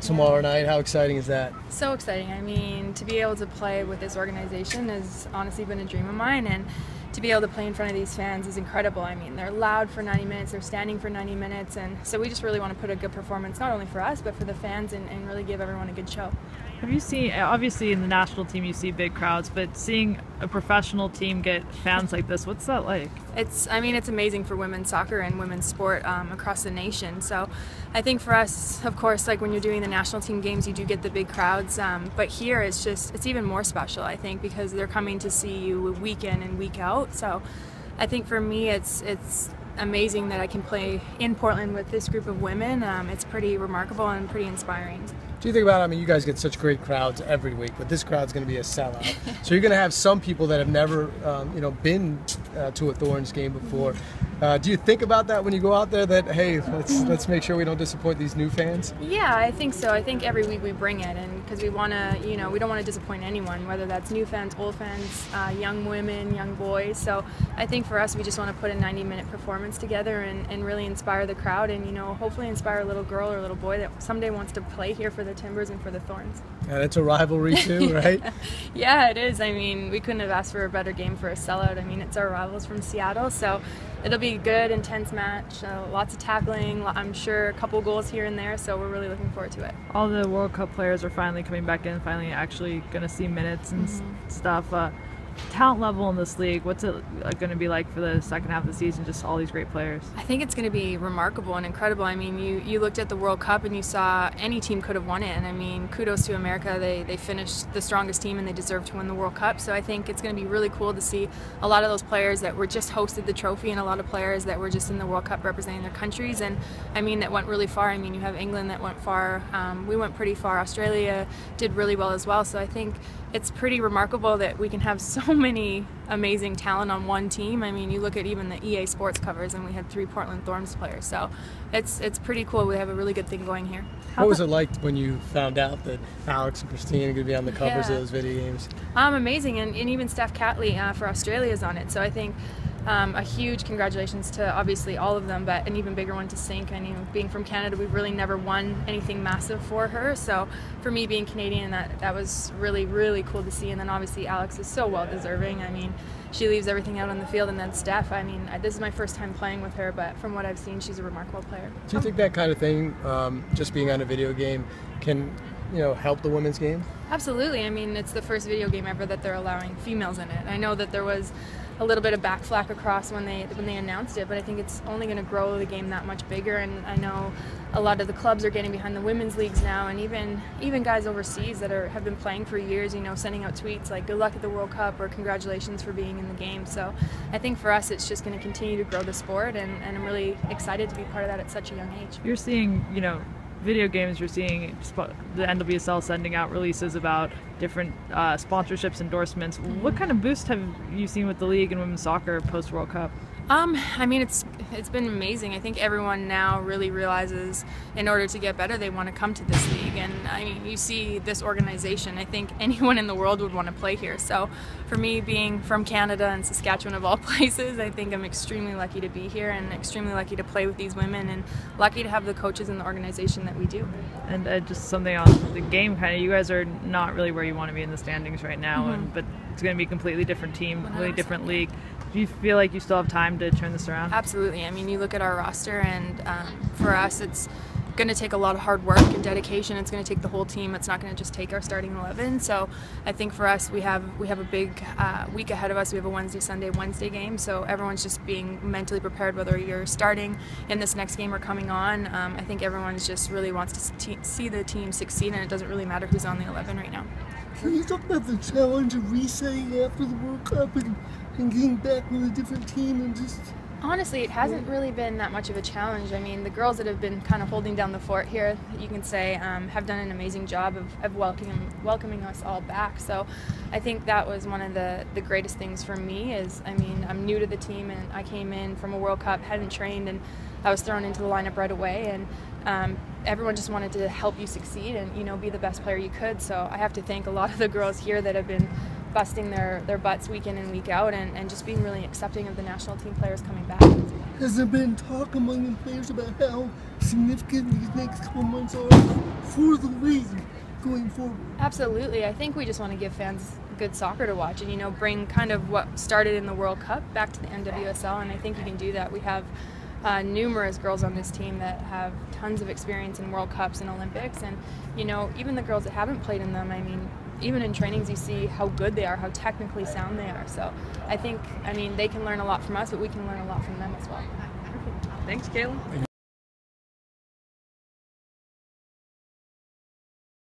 Tomorrow night, how exciting is that? So exciting. I mean, to be able to play with this organization has honestly been a dream of mine, and to be able to play in front of these fans is incredible. I mean, they're loud for 90 minutes, they're standing for 90 minutes, and so we just really want to put a good performance, not only for us, but for the fans, and really give everyone a good show. Have you seen, obviously in the national team you see big crowds, but seeing a professional team get fans like this, what's that like? It's amazing for women's soccer and women's sport across the nation. So I think for us, of course, like when you're doing the national team games, you do get the big crowds, but here it's even more special, I think, because they're coming to see you week in and week out. So I think for me it's amazing that I can play in Portland with this group of women. It's pretty remarkable and pretty inspiring. Do you think about it? I mean, you guys get such great crowds every week, but this crowd's going to be a sellout. So you're going to have some people that have never, been to a Thorns game before. Do you think about that when you go out there? That hey, let's make sure we don't disappoint these new fans. Yeah, I think so. I think every week we bring it, and because we want to, we don't want to disappoint anyone, whether that's new fans, old fans, young women, young boys. So I think for us, we just want to put a 90-minute performance together and really inspire the crowd, and hopefully inspire a little girl or a little boy that someday wants to play here for the Timbers and for the Thorns. And it's a rivalry too, right? Yeah, it is. I mean, we couldn't have asked for a better game for a sellout. I mean, it's our rivals from Seattle, so it'll be a good, intense match. Lots of tackling. I'm sure a couple goals here and there, so we're really looking forward to it. All the World Cup players are finally coming back in, finally actually going to see minutes and stuff. Talent level in this league, what's it going to be like for the second half of the season, just all these great players? I think it's going to be remarkable and incredible. I mean, you looked at the World Cup and you saw any team could have won it, and I mean, kudos to America. They finished the strongest team and they deserve to win the World Cup. So I think it's going to be really cool to see a lot of those players that were just hosted the trophy, and a lot of players that were just in the World Cup representing their countries, and I mean, that went really far. I mean, you have England that went far. We went pretty far. Australia did really well as well. So I think it's pretty remarkable that we can have so many amazing talent on one team. I mean, you look at even the EA Sports covers, and we had 3 Portland Thorns players. So it's pretty cool. We have a really good thing going here. What was it like when you found out that Alex and Christine are going to be on the covers of those video games? Amazing, and even Steph Catley for Australia is on it. So I think a huge congratulations to obviously all of them, but an even bigger one to Sink. I mean, being from Canada, we've really never won anything massive for her. So for me, being Canadian, that was really, really cool to see. And then obviously Alex is so well deserving. I mean, she leaves everything out on the field, and then Steph, I mean, this is my first time playing with her, but from what I've seen, she's a remarkable player. Do you think that kind of thing, just being on a video game, can help the women's game? Absolutely. I mean, it's the first video game ever that they're allowing females in it. I know that there was a little bit of backflack across when they announced it, but I think it's only going to grow the game that much bigger. And I know a lot of the clubs are getting behind the women's leagues now, and even guys overseas that have been playing for years, sending out tweets like "Good luck at the World Cup" or "Congratulations for being in the game." So I think for us, it's just going to continue to grow the sport, and I'm really excited to be part of that at such a young age. You're seeing, video games, you're seeing the NWSL sending out releases about different sponsorships, endorsements. What kind of boost have you seen with the league and women's soccer post World Cup? I mean, it's been amazing. I think everyone now really realizes in order to get better, they want to come to this league. And I mean, you see this organization, I think anyone in the world would want to play here. So for me, being from Canada and Saskatchewan of all places, I think I'm extremely lucky to be here and extremely lucky to play with these women, and lucky to have the coaches in the organization that we do. And just something on the game, kind of, you guys are not really where you want to be in the standings right now, but it's going to be a completely different team, completely different league. Do you feel like you still have time to turn this around? Absolutely. I mean, you look at our roster, and for us, it's going to take a lot of hard work and dedication. It's going to take the whole team. It's not going to just take our starting 11. So I think for us, we have a big week ahead of us. We have a Wednesday, Sunday, Wednesday game. So everyone's just being mentally prepared, whether you're starting in this next game or coming on. I think everyone's just really wants to see the team succeed, and it doesn't really matter who's on the 11 right now. Can you talk about the challenge of resetting after the World Cup and getting back with a different team and just... Honestly, it hasn't really been that much of a challenge. I mean, the girls that have been kind of holding down the fort here, you can say, have done an amazing job of welcoming us all back. So I think that was one of the greatest things for me is, I mean, I'm new to the team, and I came in from a World Cup, hadn't trained, and I was thrown into the lineup right away. And everyone just wanted to help you succeed and, be the best player you could. So I have to thank a lot of the girls here that have been busting their butts week in and week out, and just being really accepting of the national team players coming back. Has there been talk among the players about how significant these next couple months are for the league going forward? Absolutely. I think we just want to give fans good soccer to watch and, you know, bring kind of what started in the World Cup back to the NWSL, and I think you can do that. We have numerous girls on this team that have tons of experience in World Cups and Olympics, and, you know, even the girls that haven't played in them, I mean, even in trainings you see how good they are, how technically sound they are. So I think, I mean, they can learn a lot from us, but we can learn a lot from them as well. Thanks, Kayla.